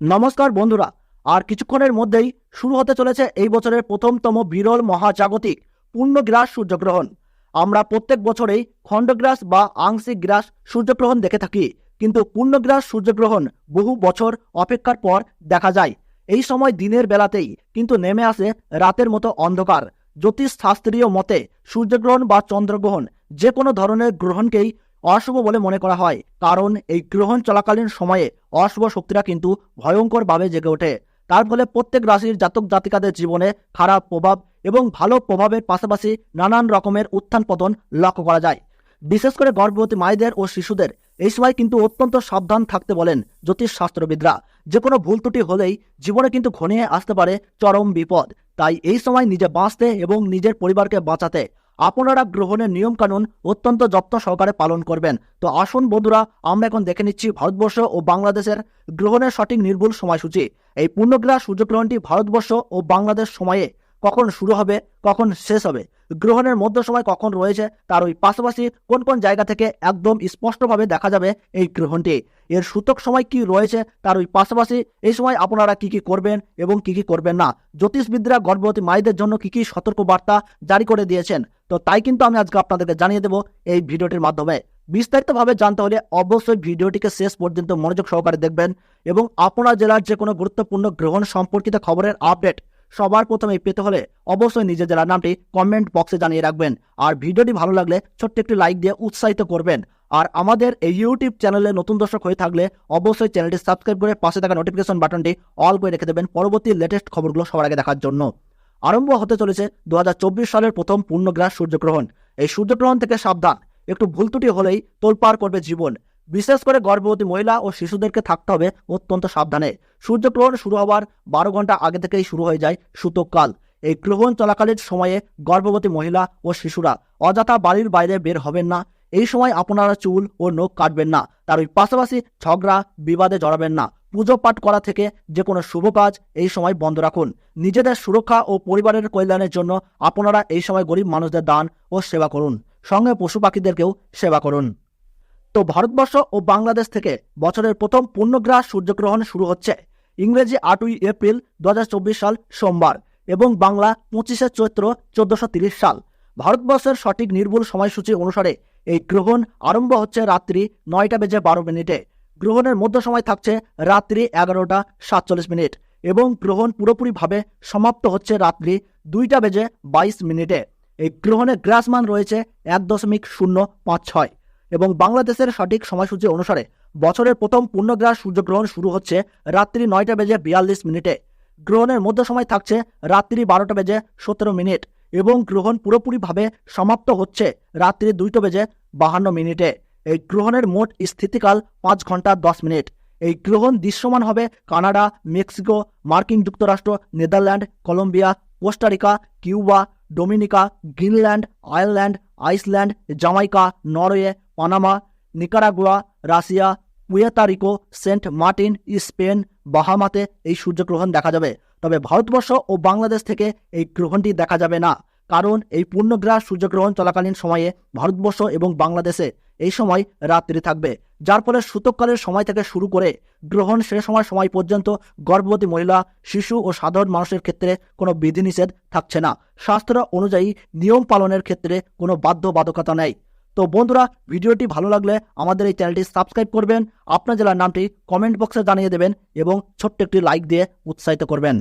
নমস্কার বন্ধুরা, আর কিছুক্ষণের মধ্যেই শুরু হতে চলেছে এই বছরের প্রথমতম বিরল মহাজাগতিক পূর্ণগ্রাস সূর্যগ্রহণ। আমরা প্রত্যেক বছরেই খণ্ডগ্রাস বা আংশিক গ্রাস সূর্যগ্রহণ দেখে থাকি, কিন্তু পূর্ণগ্রাস সূর্যগ্রহণ বহু বছর অপেক্ষার পর দেখা যায়। এই সময় দিনের বেলাতেই কিন্তু নেমে আসে রাতের মতো অন্ধকার। জ্যোতিষ শাস্ত্রীয় মতে সূর্যগ্রহণ বা চন্দ্রগ্রহণ যে কোনো ধরনের গ্রহণকেই অশুভ বলে মনে করা হয়, কারণ এই গ্রহণ চলাকালীন সময়ে অশুভ শক্তিরা কিন্তু ভয়ঙ্করভাবে জেগে ওঠে। তার ফলে প্রত্যেক রাশির জাতক জাতিকাদের জীবনে খারাপ প্রভাব এবং ভালো প্রভাবের পাশাপাশি নানান রকমের উত্থান পতন লক্ষ্য করা যায়। বিশেষ করে গর্ভবতী মায়েদের ও শিশুদের এই সময় কিন্তু অত্যন্ত সাবধান থাকতে বলেন জ্যোতিষ শাস্ত্রবিদরা। যে কোনো ভুল ত্রুটি হলেই জীবনে কিন্তু ঘনিয়ে আসতে পারে চরম বিপদ। তাই এই সময় নিজে বাঁচতে এবং নিজের পরিবারকে বাঁচাতে আপনারা গ্রহণের নিয়মকানুন অত্যন্ত যত্ন সহকারে পালন করবেন। তো আসুন বন্ধুরা, আমরা এখন দেখে নিচ্ছি ভারতবর্ষ ও বাংলাদেশের গ্রহণের সঠিক নির্ভুল সময়সূচি। এই পূর্ণগ্রাস সূর্যগ্রহণটি ভারতবর্ষ ও বাংলাদেশ সময়ে কখন শুরু হবে, কখন শেষ হবে, গ্রহণের মধ্য সময় কখন রয়েছে, তার ওই পাশাপাশি কোন কোন জায়গা থেকে একদম স্পষ্টভাবে দেখা যাবে এই গ্রহণটি, এর সূতক সময় কি রয়েছে, তার ওই পাশাপাশি এই সময় আপনারা কি কি করবেন এবং কি কি করবেন না, জ্যোতিষবিদরা গর্ভবতী মায়েদের জন্য কি কি সতর্ক বার্তা জারি করে দিয়েছেন, তো তাই কিন্তু আমি আজকে আপনাদেরকে জানিয়ে দেব এই ভিডিওটির মাধ্যমে। বিস্তারিতভাবে জানতে হলে অবশ্যই ভিডিওটিকে শেষ পর্যন্ত মনোযোগ সহকারে দেখবেন এবং আপনার জেলার যে কোনো গুরুত্বপূর্ণ গ্রহণ সম্পর্কিত খবরের আপডেট সবার প্রথমে পেতে হলে অবশ্যই নিজের জেলার নামটি কমেন্ট বক্সে জানিয়ে রাখবেন। আর ভিডিওটি ভালো লাগলে ছোট্ট একটি লাইক দিয়ে উৎসাহিত করবেন। আর আমাদের এই ইউটিউব চ্যানেলে নতুন দর্শক হয়ে থাকলে অবশ্যই চ্যানেলটি সাবস্ক্রাইব করে পাশে থাকা নোটিফিকেশন বাটনটি অল করে রেখে দেবেন পরবর্তী লেটেস্ট খবরগুলো সবার আগে দেখার জন্য। আরম্ভ হতে চলেছে 2024 সালের প্রথম পূর্ণগ্রাস সূর্যগ্রহণ। এই সূর্যগ্রহণ থেকে সাবধান, একটু ভুল ত্রুটি হলেই তোলপাড় করবে জীবন। বিশেষ করে গর্ভবতী মহিলা ও শিশুদেরকে থাকতে হবে অত্যন্ত সাবধানে। সূর্যগ্রহণ শুরু হওয়ার 12 ঘন্টা আগে থেকেই শুরু হয়ে যায় সূতককাল। এই গ্রহণ চলাকালীন সময়ে গর্ভবতী মহিলা ও শিশুরা অযথা বাড়ির বাইরে বের হবেন না। এই সময় আপনারা চুল ও নখ কাটবেন না, তার ওই পাশাপাশি ঝগড়া বিবাদে জড়াবেন না। পুজো পাঠ করা থেকে যে কোনো শুভ কাজ এই সময় বন্ধ রাখুন। নিজেদের সুরক্ষা ও পরিবারের কল্যাণের জন্য আপনারা এই সময় গরিব মানুষদের দান ও সেবা করুন, সঙ্গে পশু পাখিদেরকেও সেবা করুন। তো ভারতবর্ষ ও বাংলাদেশ থেকে বছরের প্রথম পূর্ণগ্রাস সূর্যগ্রহণ শুরু হচ্ছে ইংরেজি 8ই এপ্রিল 2024 সাল সোমবার এবং বাংলা 25শে চৈত্র 1430 সাল। ভারতবর্ষের সঠিক নির্ভুল সময়সূচি অনুসারে এই গ্রহণ আরম্ভ হচ্ছে রাত্রি 9:12। গ্রহণের মধ্য সময় থাকছে রাত্রি 11:47 এবং গ্রহণ পুরোপুরিভাবে সমাপ্ত হচ্ছে রাত্রি 2:22। এই গ্রহণের গ্রাসমান রয়েছে 1.056 এবং বাংলাদেশের সঠিক সময়সূচি অনুসারে বছরের প্রথম পূর্ণগ্রাস সূর্যগ্রহণ শুরু হচ্ছে রাত্রি 9:42। গ্রহণের মধ্য সময় থাকছে রাত্রি 12:17 এবং গ্রহণ পুরোপুরিভাবে সমাপ্ত হচ্ছে রাত্রি 2:52। এই গ্রহণের মোট স্থিতিকাল 5 ঘন্টা 10 মিনিট। এই গ্রহণ দৃশ্যমান হবে কানাডা, মেক্সিকো, মার্কিন যুক্তরাষ্ট্র, Netherland, Colombia, Costa Rica, Cuba, Dominica, Greenland, Ireland, Iceland, Jamaica, Norway, Panama, Nicaragua, Russia, Puerto, Saint Martin, Spain, বাহামাতে এই সূর্যগ্রহণ দেখা যাবে। তবে ভারতবর্ষ ও বাংলাদেশ থেকে এই গ্রহণটি দেখা যাবে না, কারণ এই পূর্ণগ্রাস সূর্যগ্রহণ চলাকালীন সময়ে ভারতবর্ষ এবং বাংলাদেশে এই সময় রাত্রি থাকবে, যার ফলে সূতককালের সময় থেকে শুরু করে গ্রহণ শেষ সময় পর্যন্ত গর্ভবতী মহিলা, শিশু ও সাধারণ মানুষের ক্ষেত্রে কোনো বিধিনিষেধ থাকছে না। শাস্ত্র অনুযায়ী নিয়ম পালনের ক্ষেত্রে কোনো বাধ্যবাধকতা নেই। তো বন্ধুরা, ভিডিওটি ভালো লাগলে আমাদের এই চ্যানেলটি সাবস্ক্রাইব করবেন, আপনার জেলার নামটি কমেন্ট বক্সে জানিয়ে দেবেন এবং ছোট্ট একটি লাইক দিয়ে উৎসাহিত করবেন।